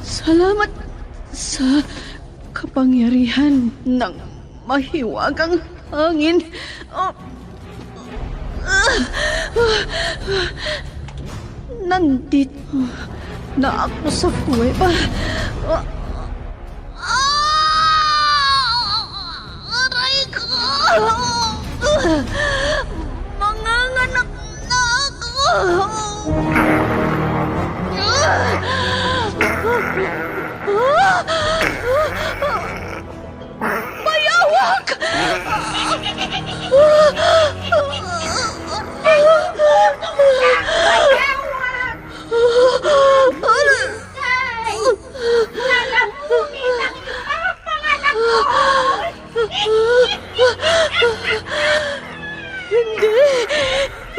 Salamat sa kapangyarihan ng mahiwagang hangin. Nandito na ako sa kuweba. Aray ko! Manganganak na ako! Bayawak!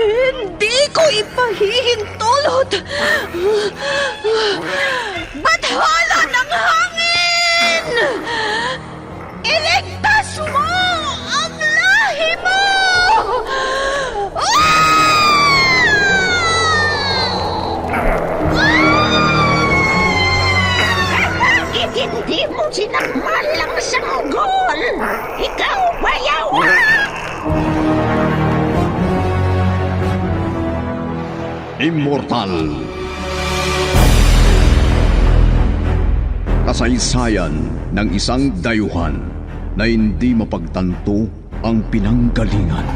Hindi ko ipahihintulot. Bathala ng hangin! Iligtas mo ang lahi mo! Bakit hindi mo sinakmal ang sanggol? Ikaw, bayawak! Immortal. Kasaysayan ng isang dayuhan na hindi mapagtanto ang pinanggalingan.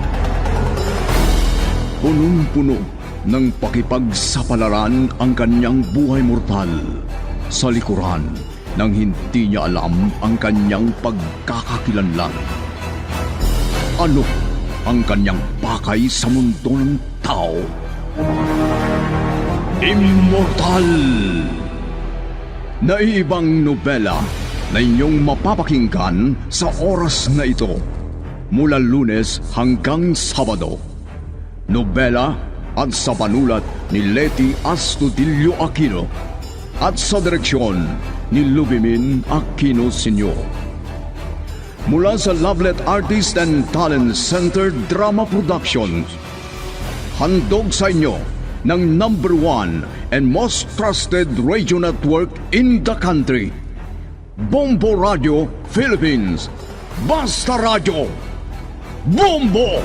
Punong-puno ng pakipagsapalaran ang kanyang buhay mortal sa likuran nang hindi niya alam ang kanyang pagkakakilanlan. Ano ang kanyang pakay sa mundo ng tao? Immortal! Naiibang nobela na inyong mapapakinggan sa oras na ito mula Lunes hanggang Sabado. Nobela at sa panulat ni Leti Astudillo Aquino at sa direksyon ni Lubimin Aquino Sr. Mula sa Lovelet Artist and Talent Center Drama Productions, handog sa inyo ng #1 and most trusted radio network in the country, Bombo Radio Philippines. Basta Radio Bombo!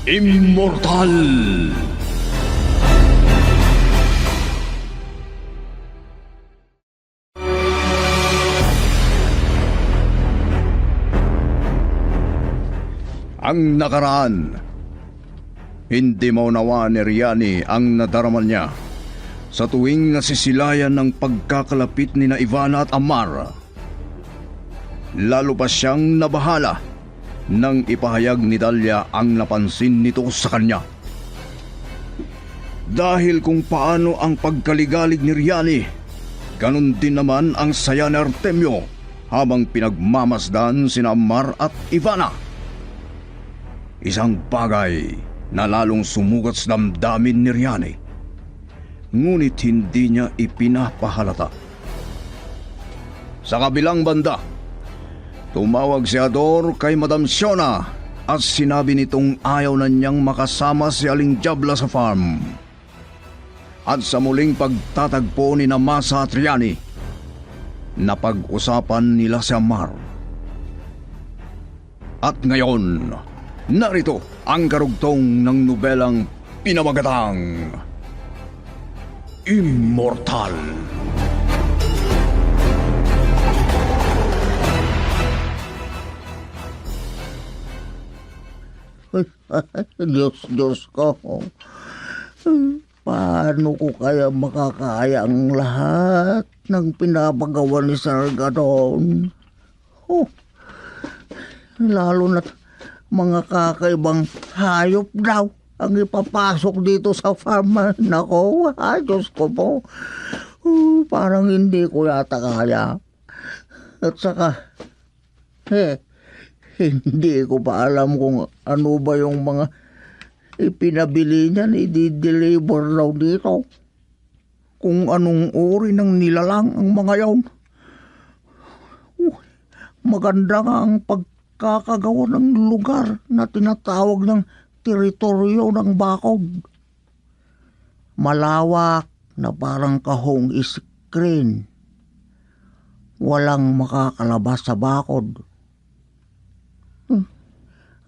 Immortal! Ang nakaraan, hindi maunawa ni Riani ang nadarama niya sa tuwing nasisilayan ng pagkakalapit ni na Ivana at Amar. Lalo pa siyang nabahala nang ipahayag ni Dalia ang napansin nito sa kanya. Dahil kung paano ang pagkaligalig ni Riani, ganun din naman ang saya ni Artemio habang pinagmamasdan sina Amar at Ivana. Isang bagay na lalong sumugat sa damdamin ni Riani, ngunit hindi niya ipinapahalata. Sa kabilang banda, tumawag si Ador kay Madam Siona at sinabi nitong ayaw na niyang makasama si Aling Diabla sa farm. At sa muling pagtatagpo ni Masa at Riani, napag-usapan nila si Amar. At ngayon, narito ang karugtong ng nobelang pinamagatang Immortal. Diyos ko. Paano ko kaya makakaya ang lahat ng pinapagawa ni Sargadon? Lalo na't mga kakaibang hayop daw ang ipapasok dito sa farm. Nako, Diyos ko po. Parang hindi ko yata kaya. At saka, hindi ko pa alam kung ano ba yung mga ipinabili niya na i-deliver daw dito. Kung anong uri ng nilalang ang mga yaon. Maganda nga ang pagkakagawa ng lugar na tinatawag ng teritoryo ng bakod. Malawak na parang kahong screen. Walang makakalabas sa bakod.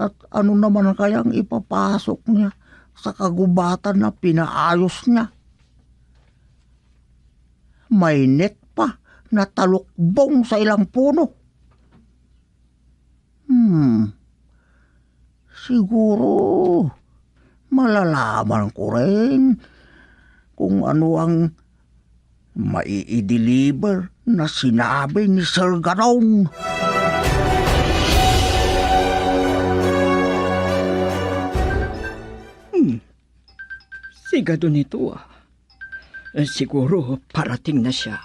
At ano naman kayang ipapasok niya sa kagubatan na pinaayos niya? May net pa na talukbong sa ilang puno. Siguro malalaman ko rin kung ano ang mai-deliver na sinabi ni Sir Garong. Sigado nito siguro parating na siya.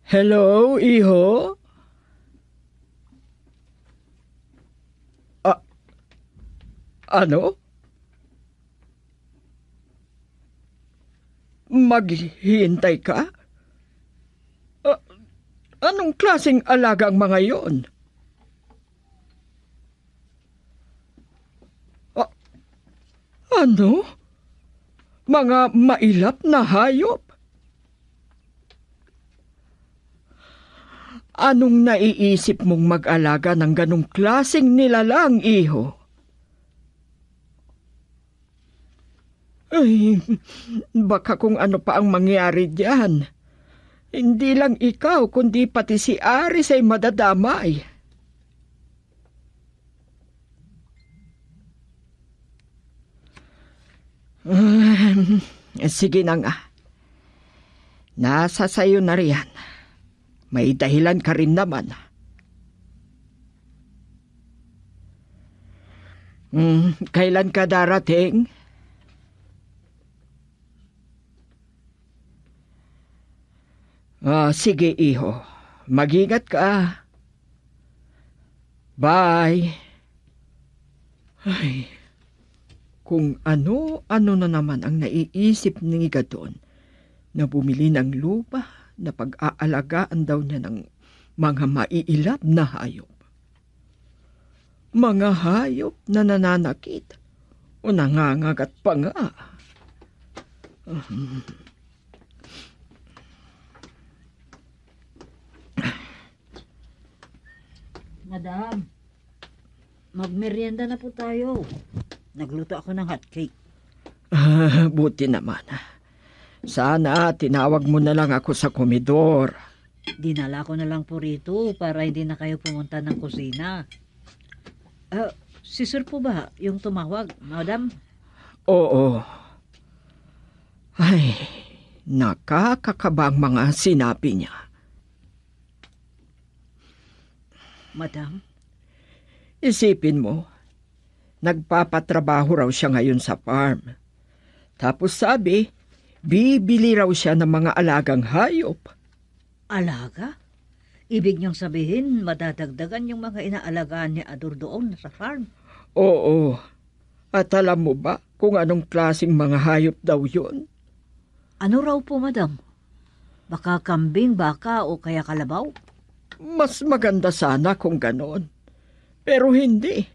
Hello, iho? Ano? Maghihintay ka? Anong klaseng alaga ang mga yon? Ano? Mga mailap na hayop? Anong naiisip mong mag-alaga ng ganong klaseng nilalang, iho? Ay, baka kung ano pa ang mangyari diyan. Hindi lang ikaw, kundi pati si Aris ay madadamay. Sige na nga. Nasa sayo na riyan. May dahilan ka rin naman. Kailan ka darating? Sige, iho. Mag-ingat ka. Bye. Ay, kung ano-ano na naman ang naiisip ni Gadon na bumili ng lupa na pag-aalagaan daw niya ng mga maiilap na hayop. Mga hayop na nananakit o nangangagat pa nga. Madam, magmerienda na po tayo. Nagluto ako ng hotcake. Buti naman. Sana tinawag mo na lang ako sa komedor. Dinala ko na lang po rito para hindi na kayo pumunta ng kusina. Si Sir po ba yung tumawag, madam? Oo. Ay, nakakakaba ang mga sinabi niya. Madam? Isipin mo, nagpapatrabaho raw siya ngayon sa farm. Tapos sabi, bibili raw siya ng mga alagang hayop. Alaga? Ibig niyong sabihin, madadagdagan yung mga inaalagaan ni Ador doon sa farm? Oo. At alam mo ba kung anong klaseng mga hayop daw yun? Ano raw po, madam? Baka kambing, baka o kaya kalabaw? Mas maganda sana kung ganon. Pero hindi.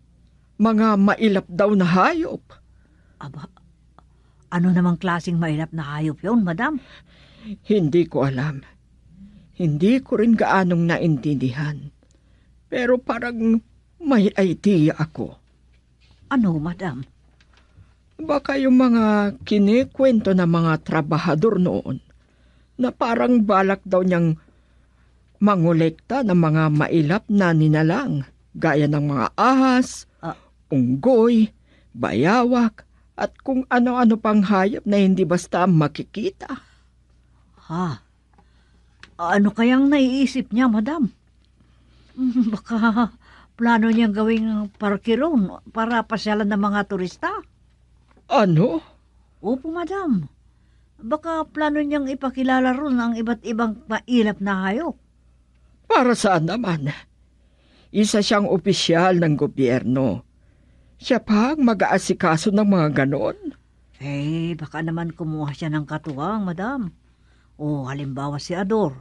Mga mailap daw na hayop. Aba, ano namang klaseng mailap na hayop yon, madam? Hindi ko alam. Hindi ko rin gaanong naintindihan. Pero parang may idea ako. Ano, madam? Baka yung mga kinikwento ng mga trabahador noon na parang balak daw niyang mangolekta ng mga mailap na ninalang gaya ng mga ahas, unggoy, bayawak, at kung ano-ano pang hayop na hindi basta makikita. Ha? Ano kayang naiisip niya, madam? Baka plano niyang gawing parkiron para pasyalan ng mga turista? Ano? Opo, madam. Baka plano niyang ipakilala ron ang iba't ibang mailap na hayop. Para saan naman? Isa siyang opisyal ng gobyerno. Siya pa ang mag-aasikaso ng mga ganon. Baka naman kumuha siya ng katuwang, madam. O halimbawa si Ador.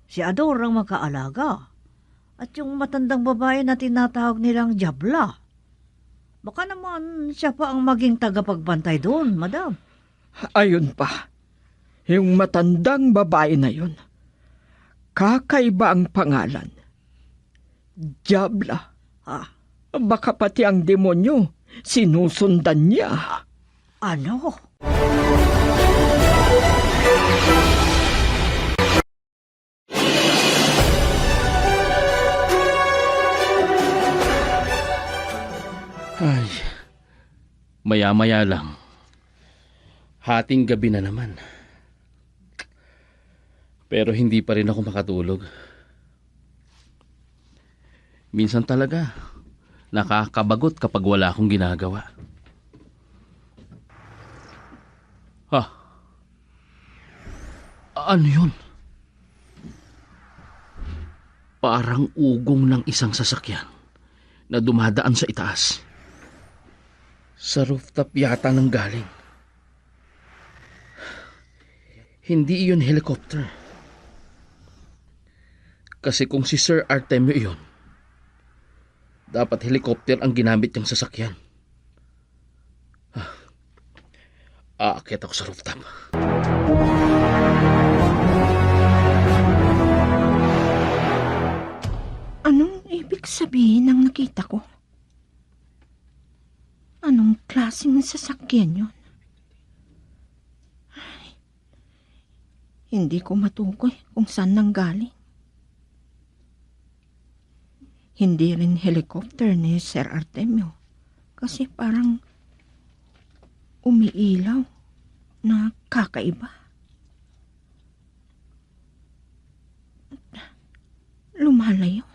Si Ador ang magkaalaga. At yung matandang babae na tinatawag nilang Diabla. Baka naman siya pa ang maging tagapagbantay doon, madam. Ayun pa, yung matandang babae na yun, kakaiba ang pangalan. Diabla. Ah, Baka pati ang demonyo, sinusundan niya. ano? Ay, maya-maya lang. Hating gabi na naman. Pero hindi pa rin ako makatulog. Minsan talaga, nakakabagot kapag wala akong ginagawa. Ha? Ano yun? Parang ugong ng isang sasakyan na dumadaan sa itaas. Sa rooftop yata nang galing. Hindi iyon helicopter. Kasi kung si Sir Artemio iyon, dapat helicopter ang ginamit niyang sasakyan. Aakyat ako sa rooftop. Anong ibig sabihin ng nakita ko? Anong klaseng sasakyan yun? Ay, hindi ko matukoy kung saan nanggaling. Hindi rin helicopter ni Sir Artemio kasi parang umiilaw na kakaiba. Lumalayo.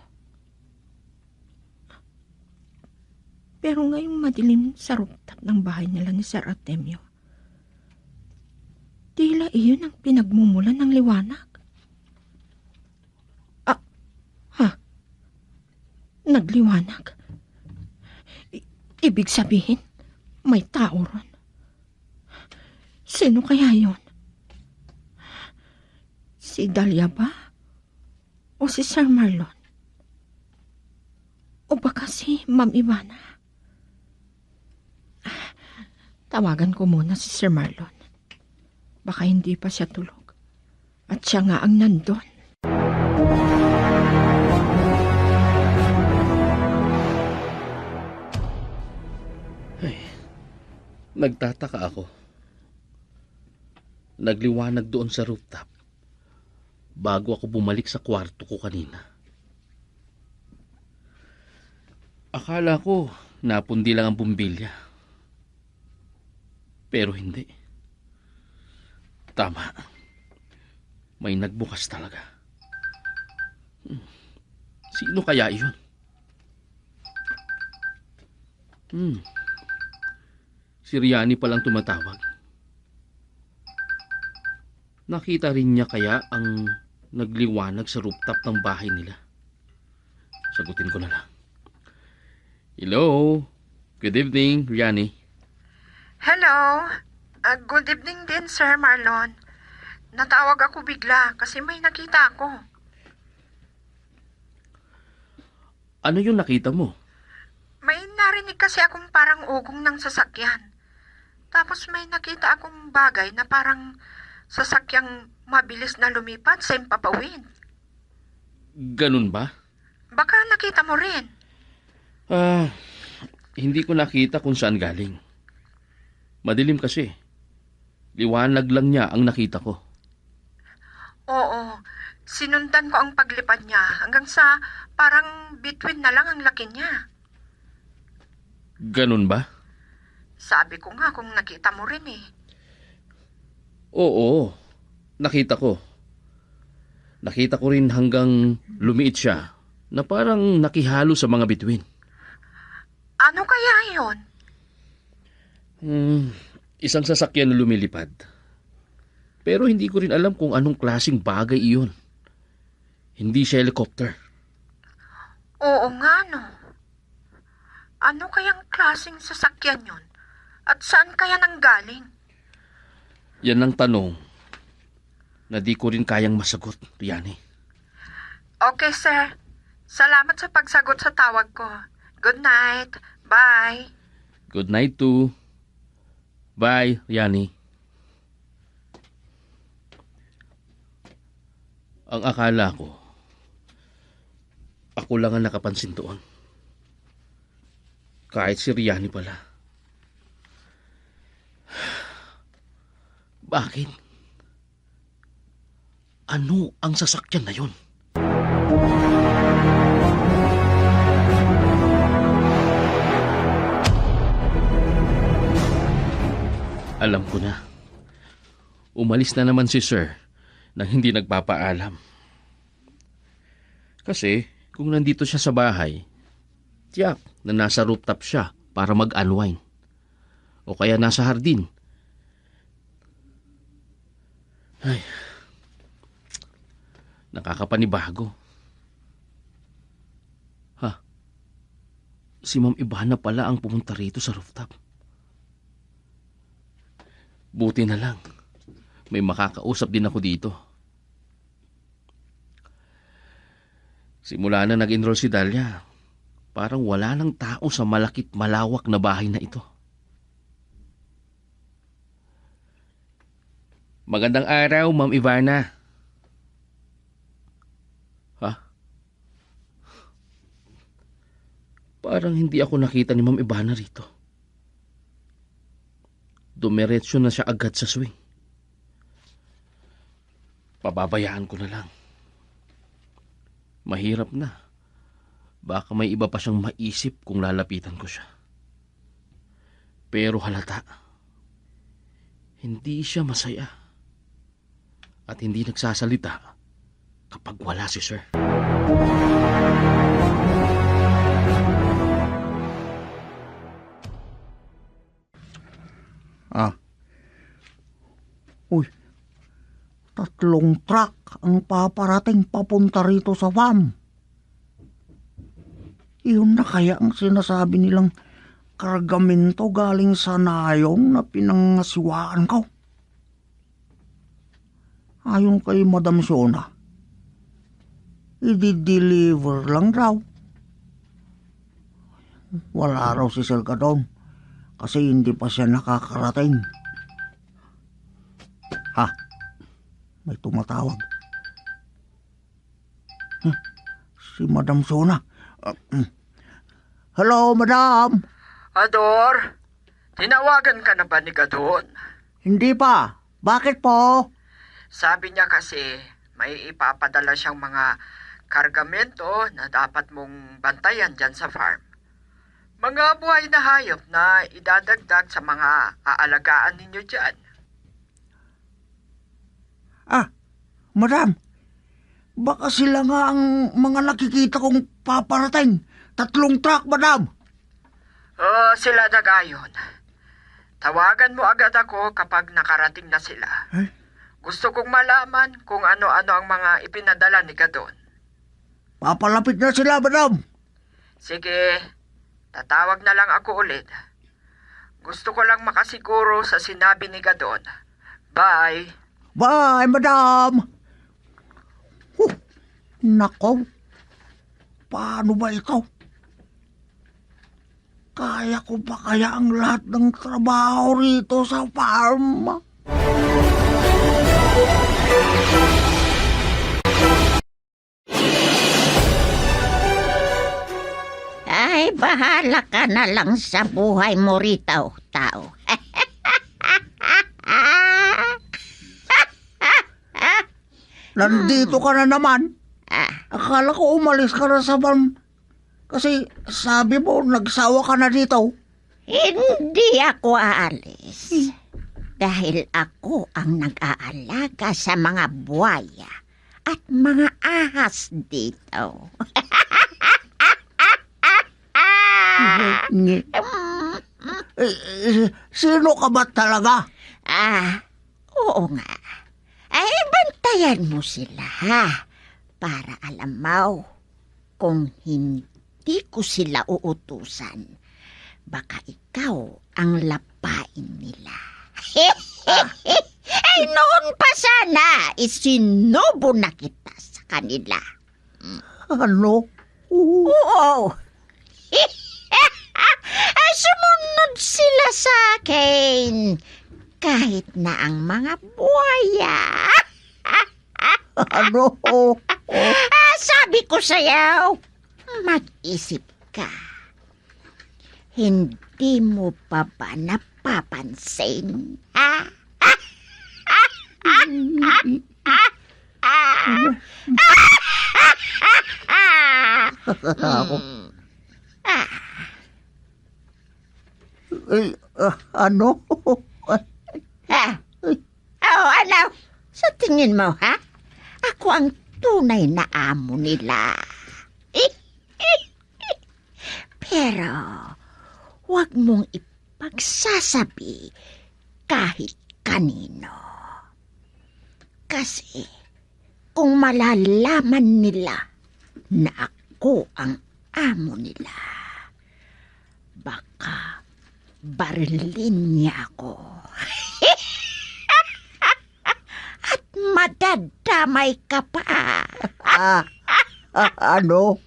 Pero ngayong madilim sa rooftop ng bahay nila ni Sir Artemio, tila iyon ang pinagmumulan ng liwanag. Nagliwanag. Ibig sabihin, may tao ron. Sino kaya yon? Si Dahlia ba? O si Sir Marlon? O baka si Ma'am Ivana? Tawagan ko muna si Sir Marlon. Baka hindi pa siya tulog. At siya nga ang nandun. Nagtataka ako. Nagliwanag doon sa rooftop bago ako bumalik sa kwarto ko kanina. Akala ko napundi lang ang bumbilya. Pero hindi. Tama. May nagbukas talaga. Sino kaya iyon? Si Riani palang tumatawag. Nakita rin niya kaya ang nagliwanag sa rooftop ng bahay nila. Sagutin ko na lang. Hello? Good evening, Riani. Hello. Good evening din, Sir Marlon. Natawag ako bigla kasi may nakita ako. Ano yung nakita mo? May narinig kasi akong parang ugong ng sasakyan. Tapos may nakita akong bagay na parang sasakyang mabilis na lumipad sa impapawid. Ganun ba? Baka nakita mo rin. Hindi ko nakita kung saan galing. Madilim kasi. Liwanag lang niya ang nakita ko. Oo, sinundan ko ang paglipad niya hanggang sa parang between na lang ang laki niya. Ganun ba? Sabi ko nga kung nakita mo rin eh. Oo, nakita ko. Nakita ko rin hanggang lumiit siya na parang nakihalo sa mga bituin. Ano kaya yon? Isang sasakyan na lumilipad. Pero hindi ko rin alam kung anong klaseng bagay iyon. Hindi siya helicopter. Oo nga no. Ano kayang klaseng sasakyan yon? At saan kaya nanggaling? Yan ang tanong na di ko rin kayang masagot, Riani. Okay, sir. Salamat sa pagsagot sa tawag ko. Good night. Bye. Good night too. Bye, Yani. Ang akala ko, ako lang ang nakapansin doon. Kahit si Riani pala. Bakit? Ano ang sasakyan na yun? Alam ko na. Umalis na naman si Sir nang hindi nagpapaalam. Kasi kung nandito siya sa bahay, tiyak na nasa rooftop siya para mag-unwind. O kaya nasa hardin. Ay, nakakapanibago. Ha? Si Ma'am Ivana pala ang pumunta rito sa rooftop. Buti na lang. May makakausap din ako dito. Simula na nag-enroll si Dahlia, parang wala nang tao sa malakit malawak na bahay na ito. Magandang araw, Ma'am Ivana. Ha? Parang hindi ako nakita ni Ma'am Ivana rito. Dumiretso na siya agad sa swing. Pababayaan ko na lang. Mahirap na. Baka may iba pa siyang maisip kung lalapitan ko siya. Pero halata, hindi siya masaya. At hindi nagsasalita kapag wala si Sir. Uy, 3 truck ang paparating papunta rito sa farm. Iyon na kaya ang sinasabi nilang kargamento galing sa nayong na pinangasiwaan ko. Ayon kay Madam Shona, i-deliver lang raw. Wala raw si Sir Gadon kasi hindi pa siya nakakarating. Ha? May tumatawag. Si Madam Shona. Hello, Madam. Ador, tinawagan ka na ba ni Gadon? Hindi pa. Bakit po? Sabi niya kasi may ipapadala siyang mga kargamento na dapat mong bantayan dyan sa farm. Mga buhay na hayop na idadagdag sa mga aalagaan ninyo dyan. Madam, baka sila nga ang mga nakikita kong paparating. 3 truck, Madam. Sila na gayon. Tawagan mo agad ako kapag nakarating na sila. Gusto kong malaman kung ano-ano ang mga ipinadala ni Gadon. Papalapit na sila, Madam. Sige, tatawag na lang ako ulit. Gusto ko lang makasiguro sa sinabi ni Gadon. Bye. Bye, Madam. Nako, paano ba ito? Kaya ko ba kaya ang lahat ng trabaho rito sa farm? Ay, bahala ka na lang sa buhay mo rito, tao. Nandito ka na naman. Akala ko umalis ka na sa farm. Kasi sabi mo, nagsawa ka na dito. Hindi ako aalis. Dahil ako ang nag-aalaga sa mga buwaya at mga ahas dito. Sino ka ba talaga? Oo nga. Ay, bantayan mo sila, ha? Para alam mo, kung hindi ko sila uutusan, baka ikaw ang lapain nila. Ay, noon pa sana, isinubo na kita sa kanila. Ano? Oo. Ay, sumunod sa akin. Kahit na ang mga buhaya. Ano? Sabi ko sa'yo, mag-isip ka. Hindi mo pa ba napapansin? Ha? Ako. Ano? Ano? Sa tingin mo, ha? Ako ang tunay na amo nila. Pero, huwag mong ipagsasabi kahit kanino. Kasi, kung malalaman nila na ako ang amo nila, baka barilin niya ako. At madadamay ka pa. Ano?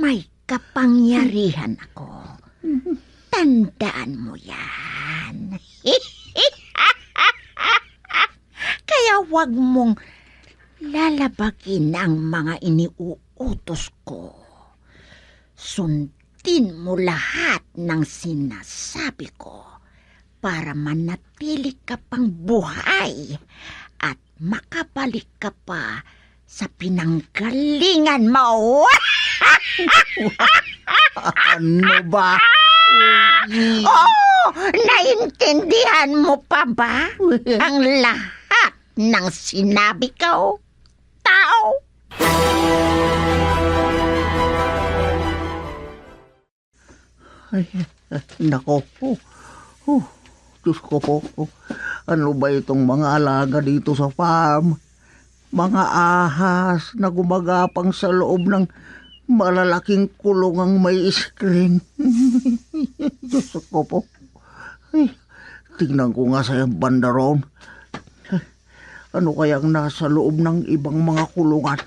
May kapangyarihan ako. Tandaan mo yan. Kaya huwag mong lalabagin ang mga iniuutos ko. Sundin mo lahat ng sinasabi ko para manatili ka pang buhay at makabalik ka pa sa pinanggalingan mo. Ano ba? Oh, naintindihan mo pa ba ang lahat ng sinabi ko, tao? Ay, nako po. Diyos ko po. Ano ba itong mga alaga dito sa farm? Mga ahas na gumagapang sa loob ng malalaking kulungang may screen. Diyos ko po. Ay, tingnan ko nga sa banda ron. Ano kayang nasa loob ng ibang mga kulungan?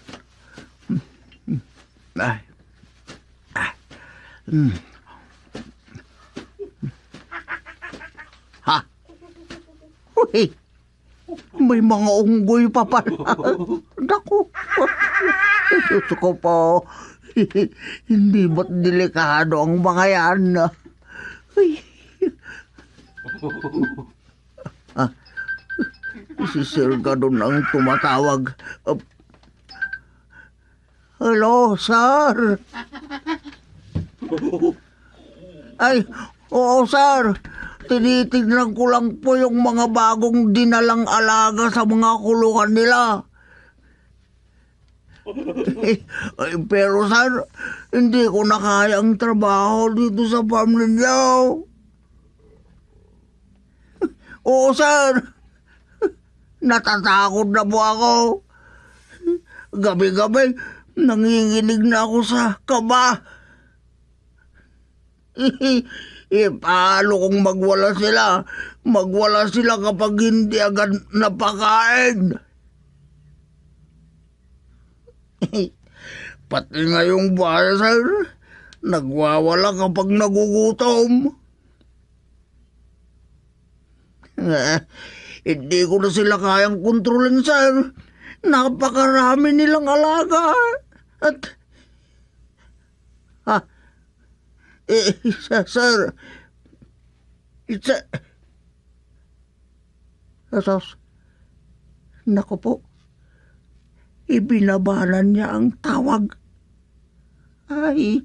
Ay. Ha? Uy, may mga unggoy pa pala. Naku. Diyos ko po. Hindi ba't delikado ang mga yan? Ay. Si Sir Gadon ang tumatawag. Hello, sir. Ay, oo, sir. Tinitignan ko lang po yung mga bagong dinalang alaga sa mga kulungan nila. Ay, pero sir, hindi ko na kaya ang trabaho dito sa farm ninyo. Oo, sir. Natatakot na po ako. Gabi-gabi, nanginginig na ako sa kaba. Paano kung magwala sila? Magwala sila kapag hindi agad napakain. Pati nga yung bahay, sir, nagwawala kapag nagugutom. Hindi ko na sila kayang kontrolin, sir. Napakarami nilang alaga. At, sir, Sos, naku po, ibinabalan niya ang tawag. Ay,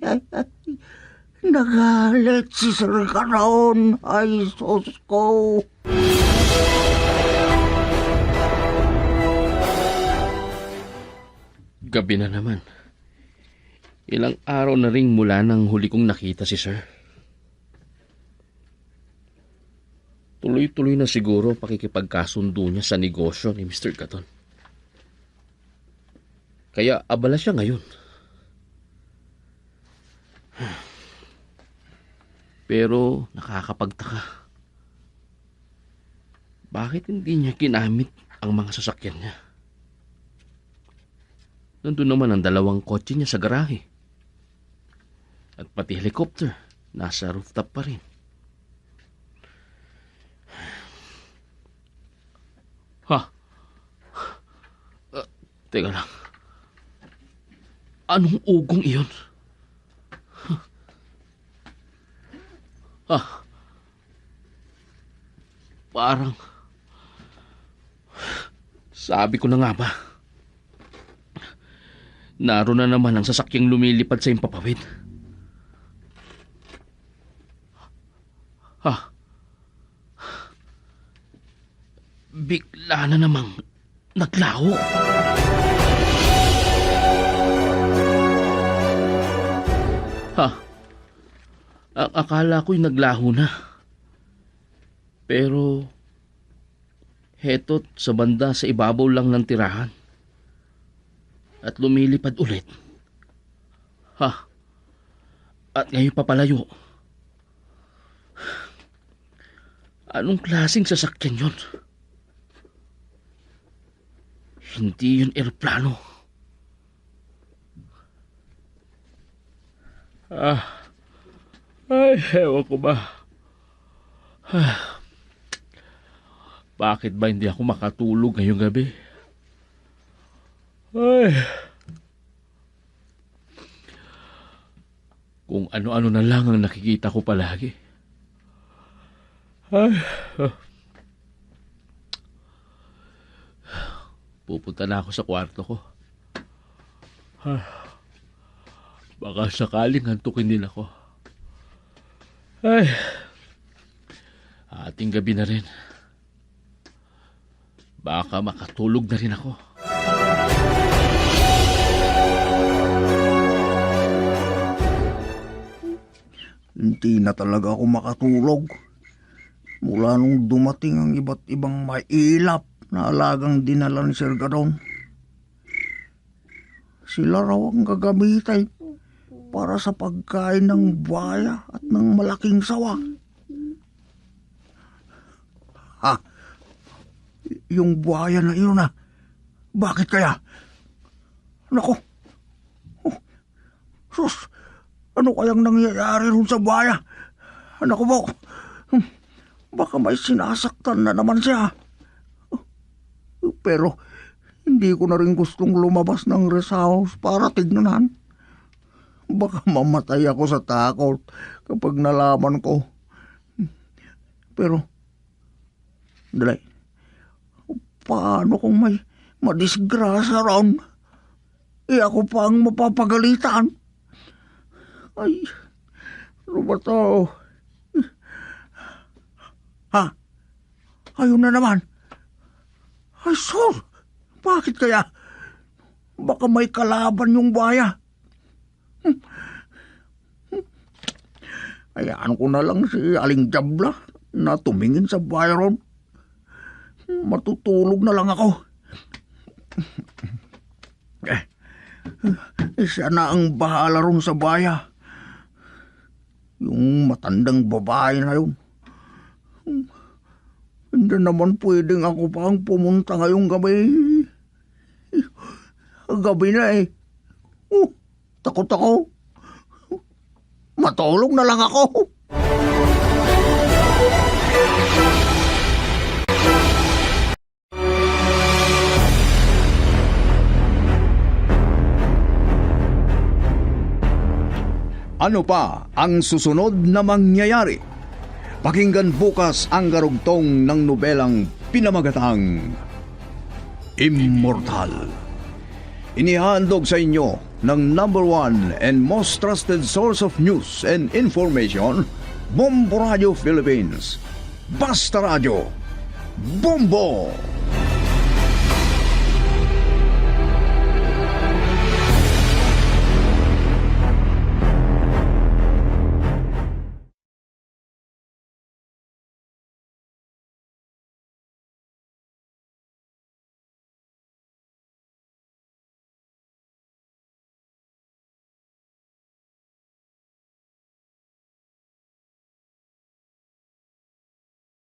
nagalit si Sir Caron. Ay, sos ko. Gabi na naman. Ilang araw na ring mula nang huli kong nakita si Sir. Tuloy-tuloy na siguro pakikipagkasundo niya sa negosyo ni Mr. Gaton. Kaya abala siya ngayon. Pero nakakapagtaka. Bakit hindi niya ginamit ang mga sasakyan niya? Nandun naman ang 2 kotse niya sa garahe. At pati helicopter, nasa rooftop pa rin. Ha? Teka lang. Anong ugong iyon? Parang... Sabi ko na nga ba? Naroon na naman ang sasakyang lumilipad sa impapawid. Bigla na namang naglaho. Akala ko'y naglaho na. Pero, heto't sa banda sa ibabaw lang ng tirahan. At lumilipad ulit. At ngayon papalayo. Anong klaseng sasakyan yun? Hindi yun eroplano. Ay, ewan ko ba? Bakit ba hindi ako makatulog ngayong gabi? Ay. Kung ano-ano na lang ang nakikita ko palagi. Ay. Pupunta na ako sa kwarto ko. Baka sakaling hantukin din ako. Ay. Ating gabi na rin. Baka makatulog na rin ako. Hindi na talaga ako makatulog. Mula nung dumating ang iba't ibang mailap na alagang dinala ni Sir Gadon. Sila raw ang gagamitin para sa pagkain ng buhaya at ng malaking sawa. Yung buhaya na iyon na, bakit kaya? Nako, sus, ano kayang nangyayari rin sa buhaya? Nako po, baka may sinasaktan na naman siya. Pero hindi ko na rin gustong lumabas ng rest house para tignan. Baka mamatay ako sa takot kapag nalaman ko. Pero, dali, paano kung may madisgrasya ron? Ako pa ang mapapagalitan. Ay, ano ba to? Ayun na naman. Ay, Sol, bakit kaya? Baka may kalaban yung buhaya. Hayaan ko na lang si Aling Jabla na tumingin sa buhaya ron. Matutulog na lang ako. Siya na ang bahala ron sa buhaya. Yung matandang babae na yun. Hindi naman pwedeng ako pa ang pumunta ngayong gabi. Gabi na eh. Takot ako. Matulog na lang ako. Ano pa ang susunod na mangyayari? Pakinggan bukas ang karugtong ng nobelang pinamagatang Immortal. Inihandog sa inyo ng #1 and most trusted source of news and information, Bombo Radio Philippines. Basta Radio. Bombo!